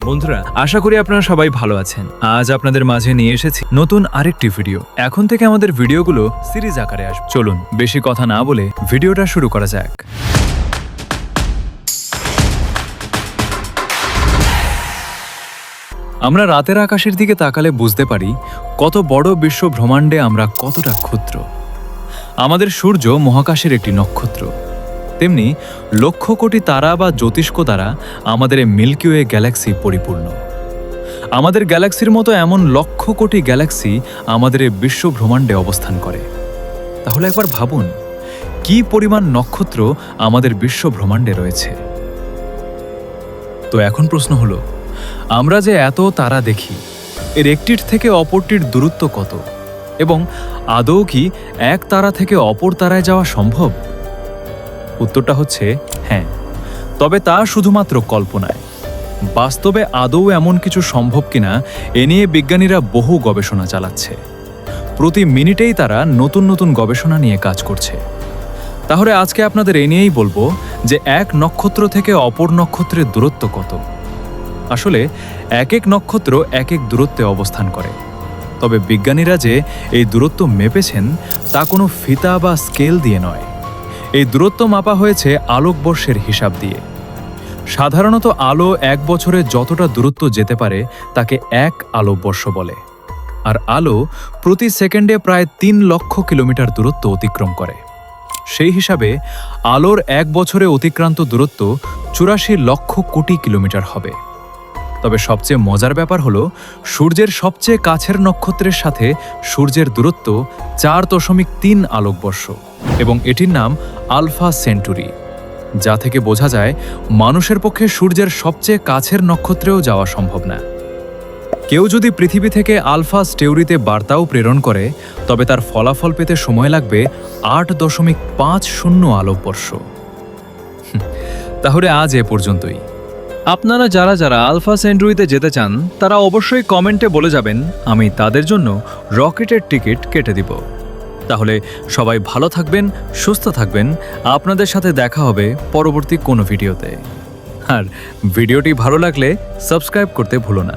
বন্ধুরা, আশা করি আপনারা সবাই ভালো আছেন। আজ আপনাদের মাঝে নিয়ে এসেছি নতুন আরেকটি ভিডিও। এখন থেকে আমাদের ভিডিওগুলো সিরিজ আকারে আসবে। চলুন বেশি কথা না বলে ভিডিওটা শুরু করা যাক। আমরা রাতের আকাশের দিকে তাকালে বুঝতে পারি কত বড় বিশ্ব ব্রহ্মাণ্ডে আমরা কতটা ক্ষুদ্র। আমাদের সূর্য মহাকাশের একটি নক্ষত্র, তেমনি লক্ষ কোটি তারা বা জ্যোতিষ্ক দ্বারা আমাদের মিল্কি ওয়ে গ্যালাক্সি পরিপূর্ণ। আমাদের গ্যালাক্সির মতো এমন লক্ষ কোটি গ্যালাক্সি আমাদের এই বিশ্ব ব্রহ্মাণ্ডে অবস্থান করে। তাহলে একবার ভাবুন কি পরিমাণ নক্ষত্র আমাদের বিশ্ব ব্রহ্মাণ্ডে রয়েছে। তো এখন প্রশ্ন হলো, আমরা যে এত তারা দেখি, এর একটির থেকে অপরটির দূরত্ব কত, এবং আদৌ কি এক তারা থেকে অপর তারায় যাওয়া সম্ভব? উত্তরটা হচ্ছে হ্যাঁ, তবে তা শুধুমাত্র কল্পনায়। বাস্তবে আদৌ এমন কিছু সম্ভব কিনা এ নিয়ে বিজ্ঞানীরা বহু গবেষণা চালাচ্ছে। প্রতি মিনিটেই তারা নতুন নতুন গবেষণা নিয়ে কাজ করছে। তাহলে আজকে আপনাদের এ নিয়েই বলবো যে এক নক্ষত্র থেকে অপর নক্ষত্রের দূরত্ব কত। আসলে এক এক নক্ষত্র এক এক দূরত্বে অবস্থান করে, তবে বিজ্ঞানীরা যে এই দূরত্ব মেপেছেন তা কোনো ফিতা বা স্কেল দিয়ে নয়। এই দূরত্ব মাপা হয়েছে আলোকবর্ষের হিসাব দিয়ে। সাধারণত আলো এক বছরে যতটা দূরত্ব যেতে পারে তাকে এক আলোকবর্ষ বলে, আর আলো প্রতি সেকেন্ডে প্রায় ৩ লক্ষ কিলোমিটার দূরত্ব অতিক্রম করে। সেই হিসাবে আলোর এক বছরে অতিক্রান্ত দূরত্ব ৮৪ লক্ষ কোটি কিলোমিটার হবে। তবে সবচেয়ে মজার ব্যাপার হলো, সূর্যের সবচেয়ে কাছের নক্ষত্রের সাথে সূর্যের দূরত্ব ৪.৩ আলোকবর্ষ, এবং এটির নাম আলফা সেন্টুরি, যা থেকে বোঝা যায় মানুষের পক্ষে সূর্যের সবচেয়ে কাছের নক্ষত্রেও যাওয়া সম্ভব না। কেউ যদি পৃথিবী থেকে আলফা স্টেউরিতে বার্তাও প্রেরণ করে, তবে তার ফলাফল পেতে সময় লাগবে ৮.৫০ আলোকবর্ষ। তাহলে আজ এ পর্যন্তই। আপনারা যারা যারা আলফা সেন্টুরিতে যেতে চান তারা অবশ্যই কমেন্টে বলে যাবেন, আমি তাদের জন্য রকেটের টিকিট কেটে দিব। তাহলে সবাই ভালো থাকবেন, সুস্থ থাকবেন। আপনাদের সাথে দেখা হবে পরবর্তী কোনো ভিডিওতে। আর ভিডিওটি ভালো লাগলে সাবস্ক্রাইব করতে ভুলো না।